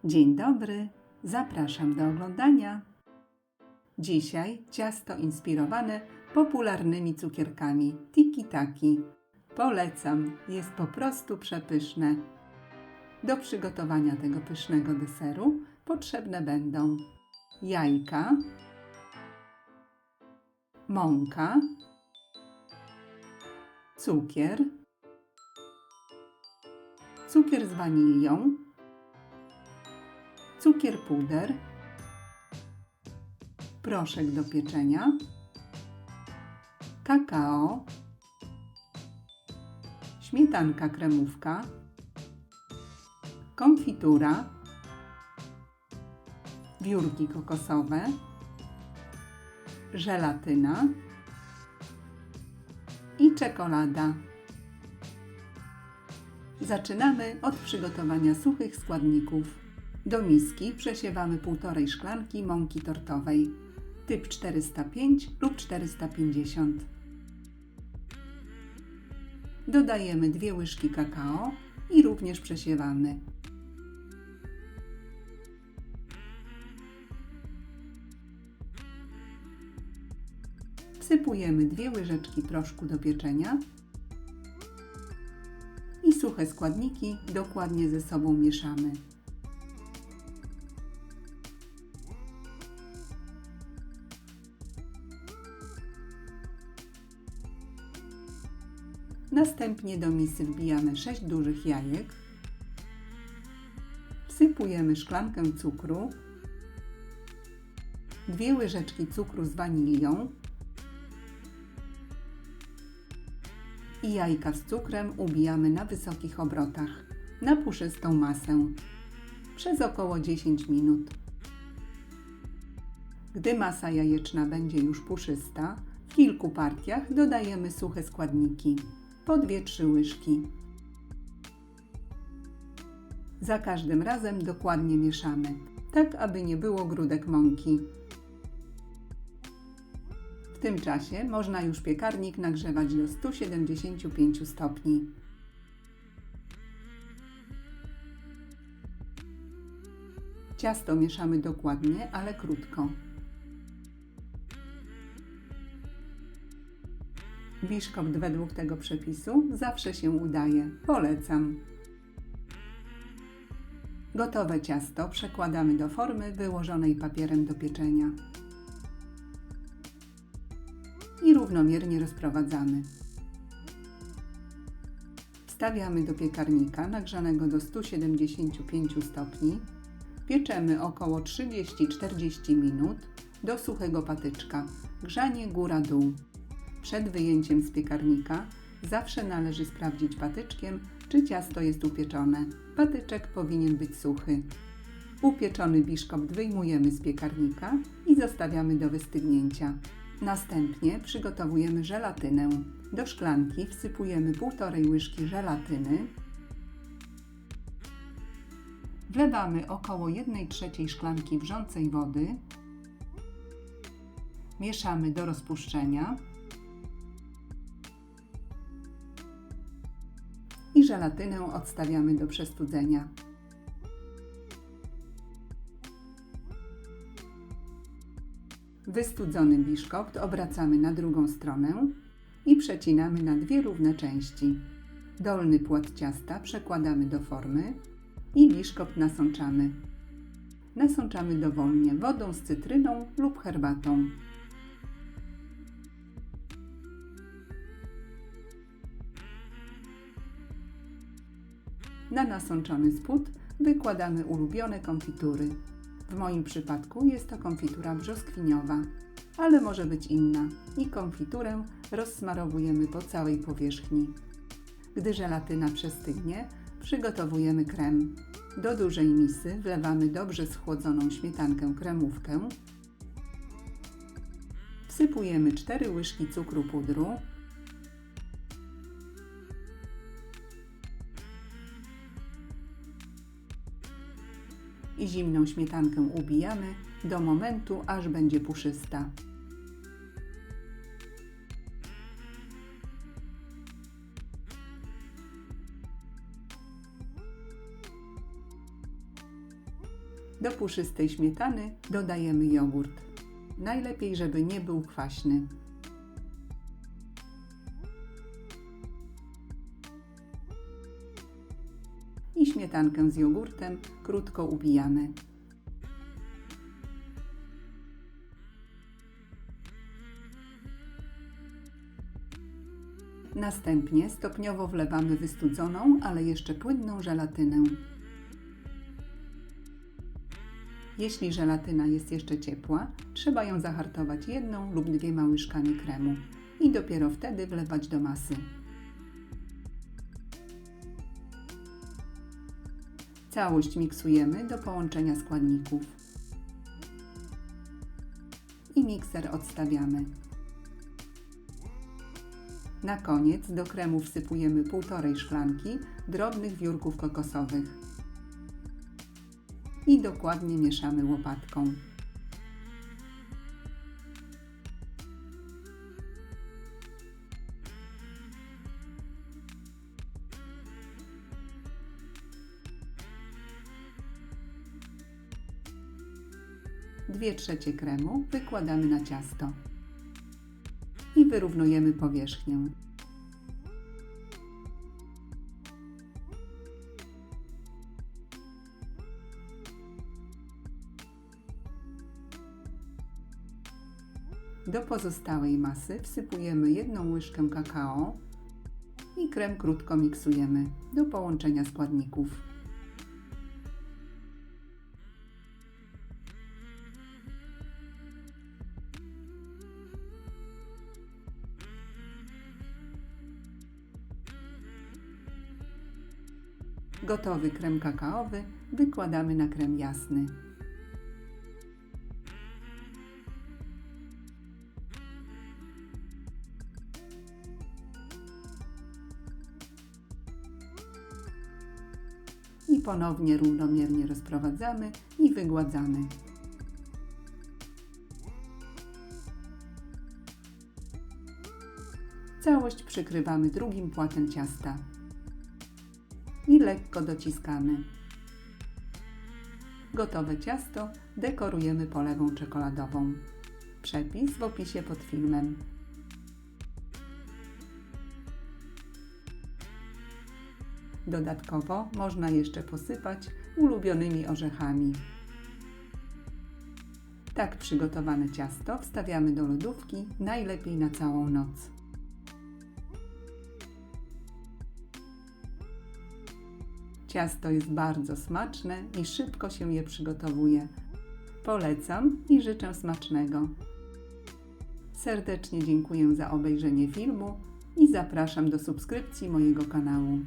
Dzień dobry, zapraszam do oglądania. Dzisiaj ciasto inspirowane popularnymi cukierkami tiki-taki. Polecam, jest po prostu przepyszne. Do przygotowania tego pysznego deseru potrzebne będą jajka, mąka, cukier z wanilią, cukier puder, proszek do pieczenia, kakao, śmietanka kremówka, konfitura, wiórki kokosowe, żelatyna i czekolada. Zaczynamy od przygotowania suchych składników. Do miski przesiewamy 1,5 szklanki mąki tortowej, typ 405 lub 450. Dodajemy 2 łyżki kakao i również przesiewamy. Wsypujemy 2 łyżeczki proszku do pieczenia i suche składniki dokładnie ze sobą mieszamy. Następnie do misy wbijamy 6 dużych jajek, wsypujemy szklankę cukru, 2 łyżeczki cukru z wanilią i jajka z cukrem ubijamy na wysokich obrotach na puszystą masę przez około 10 minut. Gdy masa jajeczna będzie już puszysta, w kilku partiach dodajemy suche składniki, po 2-3 łyżki. Za każdym razem dokładnie mieszamy, tak aby nie było grudek mąki. W tym czasie można już piekarnik nagrzewać do 175 stopni. Ciasto mieszamy dokładnie, ale krótko. Biszkopt według tego przepisu zawsze się udaje. Polecam. Gotowe ciasto przekładamy do formy wyłożonej papierem do pieczenia i równomiernie rozprowadzamy. Wstawiamy do piekarnika nagrzanego do 175 stopni. Pieczemy około 30-40 minut do suchego patyczka. Grzanie góra-dół. Przed wyjęciem z piekarnika zawsze należy sprawdzić patyczkiem, czy ciasto jest upieczone. Patyczek powinien być suchy. Upieczony biszkopt wyjmujemy z piekarnika i zostawiamy do wystygnięcia. Następnie przygotowujemy żelatynę. Do szklanki wsypujemy 1,5 łyżki żelatyny. Wlewamy około 1/3 szklanki wrzącej wody. Mieszamy do rozpuszczenia. I żelatynę odstawiamy do przestudzenia. Wystudzony biszkopt obracamy na drugą stronę i przecinamy na 2 równe części. Dolny płat ciasta przekładamy do formy i biszkopt nasączamy. Nasączamy dowolnie wodą z cytryną lub herbatą. Na nasączony spód wykładamy ulubione konfitury. W moim przypadku jest to konfitura brzoskwiniowa, ale może być inna i konfiturę rozsmarowujemy po całej powierzchni. Gdy żelatyna przestygnie, przygotowujemy krem. Do dużej misy wlewamy dobrze schłodzoną śmietankę kremówkę. Wsypujemy 4 łyżki cukru pudru, i zimną śmietankę ubijamy do momentu, aż będzie puszysta. Do puszystej śmietany dodajemy jogurt. Najlepiej, żeby nie był kwaśny. I śmietankę z jogurtem krótko ubijamy. Następnie stopniowo wlewamy wystudzoną, ale jeszcze płynną żelatynę. Jeśli żelatyna jest jeszcze ciepła, trzeba ją zahartować 1 lub 2 łyżkami kremu i dopiero wtedy wlewać do masy. Całość miksujemy do połączenia składników. I mikser odstawiamy. Na koniec do kremu wsypujemy 1,5 szklanki drobnych wiórków kokosowych. I dokładnie mieszamy łopatką. Dwie trzecie kremu wykładamy na ciasto i wyrównujemy powierzchnię. Do pozostałej masy wsypujemy 1 łyżkę kakao i krem krótko miksujemy do połączenia składników. Gotowy krem kakaowy wykładamy na krem jasny. I ponownie równomiernie rozprowadzamy i wygładzamy. Całość przykrywamy drugim płatem ciasta i lekko dociskamy. Gotowe ciasto dekorujemy polewą czekoladową. Przepis w opisie pod filmem. Dodatkowo można jeszcze posypać ulubionymi orzechami. Tak przygotowane ciasto wstawiamy do lodówki, najlepiej na całą noc. Ciasto jest bardzo smaczne i szybko się je przygotowuje. Polecam i życzę smacznego. Serdecznie dziękuję za obejrzenie filmu i zapraszam do subskrypcji mojego kanału.